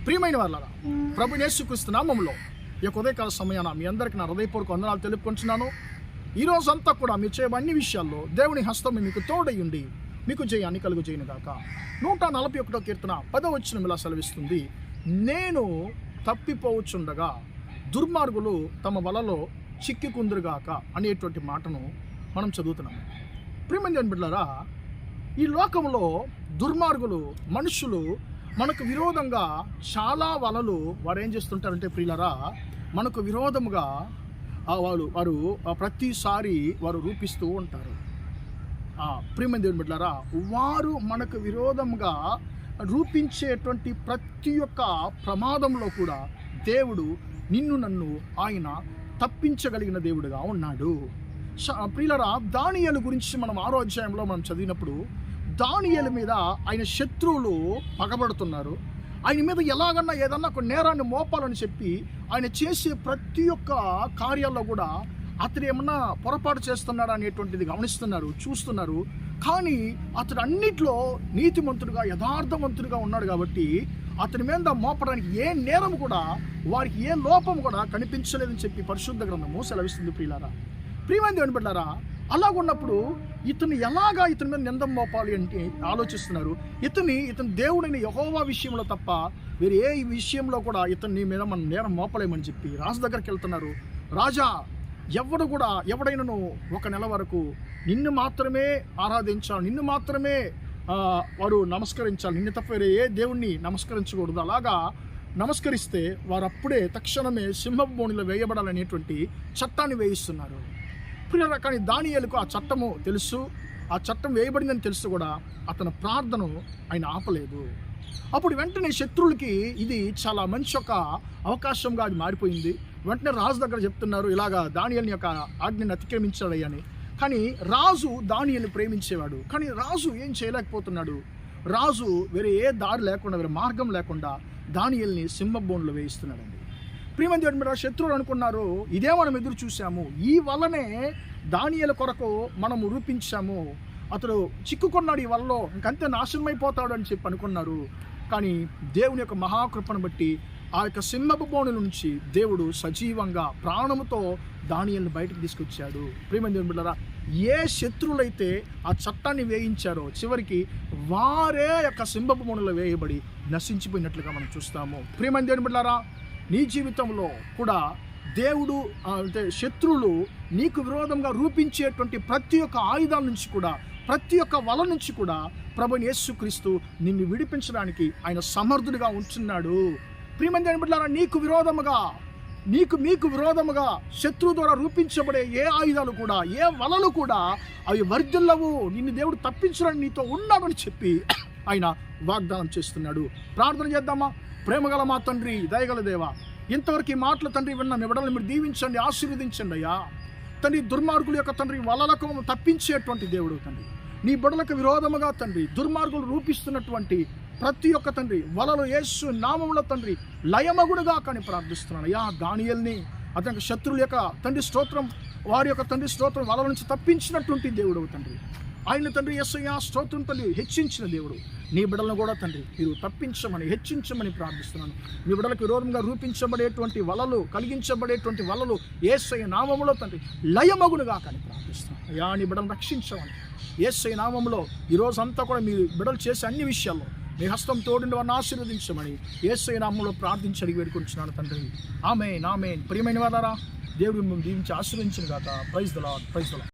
ప్రియమైన వాళ్ళారా, ప్రభు యేసుక్రీస్తు నామములో ఈ ఉదయకాల సమయాన మీ అందరికీ నా హృదయపూర్వక వందనాలు తెలుపుకుంటున్నాను. ఈరోజు అంతా కూడా మీరు చేయబో అన్ని విషయాల్లో దేవుని హస్తం మీకు తోడయ్యుండి మీకు జయాన్ని కలుగు చేయనుగాక. 141వ కీర్తన 10వ వచనం ఇలా సెలవిస్తుంది, నేను తప్పిపోవచ్చుండగా దుర్మార్గులు తమ వలలో చిక్కికుందురుగాక అనేటువంటి మాటను మనం చదువుతున్నాము. ప్రియమైన బిడ్డలారా, ఈ లోకంలో దుర్మార్గులు మనుషులు మనకు విరోధంగా చాలా వలలు వారు ఏం చేస్తుంటారంటే ప్రియులరా, మనకు విరోధముగా వారు ప్రతిసారి వారు రూపిస్తూ ఉంటారు. ప్రియమైన దేవుని బిడ్డలారా, వారు మనకు విరోధంగా రూపించేటువంటి ప్రతి ఒక్క ప్రమాదంలో కూడా దేవుడు నిన్ను నన్ను ఆయన తప్పించగలిగిన దేవుడుగా ఉన్నాడు. ప్రియులరా, దానియేలు గురించి మనం 6వ అధ్యాయంలో మనం చదివినప్పుడు దానియేలు మీద ఆయన శత్రువులు పగబడుతున్నారు. ఆయన మీద ఎలాగన్నా ఏదన్నా ఒక నేరాన్ని మోపాలని చెప్పి ఆయన చేసే ప్రతి ఒక్క కార్యాల్లో కూడా అతడు ఏమన్నా పొరపాటు చేస్తున్నాడు అనేటువంటిది గమనిస్తున్నారు, చూస్తున్నారు. కానీ అతడు అన్నిట్లో నీతిమంతుడుగా యథార్థవంతుడిగా ఉన్నాడు కాబట్టి అతని మీద మోపడానికి ఏ నేరం కూడా, వారికి ఏ లోపం కూడా కనిపించలేదని చెప్పి పరిశుద్ధ గ్రంథము సెలవిస్తుంది. ప్రియమైన దేవుని బిడ్డలారా, అలాగున్నప్పుడు ఇతని మీద నిందం మోపాలి అంటే ఆలోచిస్తున్నారు. ఇతని దేవుడైన యెహోవా విషయంలో తప్ప వేరే ఏ విషయంలో కూడా ఇతని మీద మనం నేరం మోపలేమని చెప్పి రాజు దగ్గరికి వెళ్తున్నారు. రాజా, ఎవడైనాను 1 నెల వరకు నిన్ను మాత్రమే ఆరాధించాలి, నిన్ను మాత్రమే వారు నమస్కరించాలి, నిన్ను తప్ప వేరే ఏ దేవుణ్ణి నమస్కరించకూడదు. అలాగా నమస్కరిస్తే వారు అప్పుడే తక్షణమే సింహపు బోనులో వేయబడాలనేటువంటి చట్టాన్ని వేయిస్తున్నారు. కానీ దానియేలుకు ఆ చట్టము తెలుసు, ఆ చట్టం వేయబడిందని తెలుసు కూడా అతని ప్రార్థనను ఆయన ఆపలేదు. అప్పుడు వెంటనే శత్రువులకి ఇది చాలా మంచి ఒక అవకాశంగా అది మారిపోయింది. వెంటనే రాజు దగ్గర చెప్తున్నారు, ఇలాగా దానియేలుని యొక్క ఆజ్ఞని అతిక్రమించాడు అని. కానీ రాజు దానియేలుని ప్రేమించేవాడు, కానీ రాజు ఏం చేయలేకపోతున్నాడు. రాజు వేరే ఏ దారి లేకుండా, వేరే మార్గం లేకుండా దానియేలుని సింహబోన్లో వేయిస్తున్నాడండి. ప్రియమైన దేవుని బిడ్డలారా, శత్రువులు అనుకున్నారు, ఇదే మనం ఎదురు చూసాము, ఈ వల్లనే దానియేలు కొరకు మనము రూపించాము, అతడు చిక్కుకున్నాడు ఈ వలలో, ఇంకంతే నాశనమైపోతాడు అని చెప్పి అనుకున్నారు. కానీ దేవుని యొక్క మహాకృపను బట్టి ఆ యొక్క సింహపు బోను నుంచి దేవుడు సజీవంగా ప్రాణముతో దానియేలుని బయటకు తీసుకొచ్చాడు. ప్రియమైన దేవుని బిడ్డలారా, ఏ శత్రువులైతే ఆ చట్టాన్ని వేయించారో చివరికి వారే యొక్క సింహపు బోనులో వేయబడి నశించిపోయినట్లుగా మనం చూస్తాము. ప్రియమైన దేవుని బిడ్డలారా, నీ జీవితంలో కూడా దేవుడు అంటే శత్రువులు నీకు విరోధంగా రూపించేటువంటి ప్రతి ఒక్క ఆయుధాల నుంచి కూడా, ప్రతి ఒక్క వల నుంచి కూడా ప్రభువైన యేసుక్రీస్తు నిన్ను విడిపించడానికి ఆయన సమర్థుడిగా ఉంటున్నాడు. ప్రియమైన దేవుని బిడ్డలారా, మీకు విరోధముగా శత్రువు ద్వారా రూపించబడే ఏ ఆయుధాలు కూడా, ఏ వలలు కూడా అవి వర్ధిల్లవు. నిన్ను దేవుడు తప్పించడానికి నీతో ఉన్నాడని చెప్పి ఆయన వాగ్దానం చేస్తున్నాడు. ప్రార్థన చేద్దామా? ప్రేమగల మా తండ్రి, దయగల దేవా, ఇంతవరకు ఈ మాటలు తండ్రి విన్న మీ బిడ్డలను మీరు దీవించండి, ఆశీర్వదించండి అయ్యా. తండ్రి, దుర్మార్గుల యొక్క తండ్రి వలలకు తప్పించేటువంటి దేవుడు తండ్రి, నీ బిడ్డలకు విరోధముగా తండ్రి దుర్మార్గులు రూపిస్తున్నటువంటి ప్రతి ఒక్క తండ్రి వలలో యేసు నామములో తండ్రి లయమగుడుగా కానీ ప్రార్థిస్తున్నాను అయ్యా. దానియేలుని అతని శత్రువుల యొక్క తండ్రి స్తోత్రం, వారి యొక్క తండ్రి స్తోత్రం వల నుంచి తప్పించినటువంటి దేవుడు తండ్రి, ఆయన తండ్రి యేసయ్యా స్తోత్రం తండ్రి హెచ్చించిన దేవుడు. నీ బిడ్డలను కూడా తండ్రి మీరు తప్పించమని, హెచ్చించమని ప్రార్థిస్తున్నాను. నీ బిడ్డలకు విరోధంగా రూపించబడేటువంటి వలలు, కలిగించబడేటువంటి వలలు యేసయ్య నామములో తండ్రి లయమగునుగా కానీ ప్రార్థిస్తున్నాను అయ్యా. నీ బిడ్డలను రక్షించమని యేసయ్య నామములో ఈరోజు అంతా కూడా మీ బిడ్డలు చేసే అన్ని విషయాల్లో మీ హస్తం తోడుండి వారిని ఆశీర్వదించమని యేసయ్య నామములో ప్రార్థించి అడిగి వేడుకుంటున్నాను తండ్రి. ఆమేన్, ఆమేన్. ప్రియమైన వారారా, దేవుడు మిమ్మల్ని దీవించి ఆశీర్వదించును గాక. Praise the lord.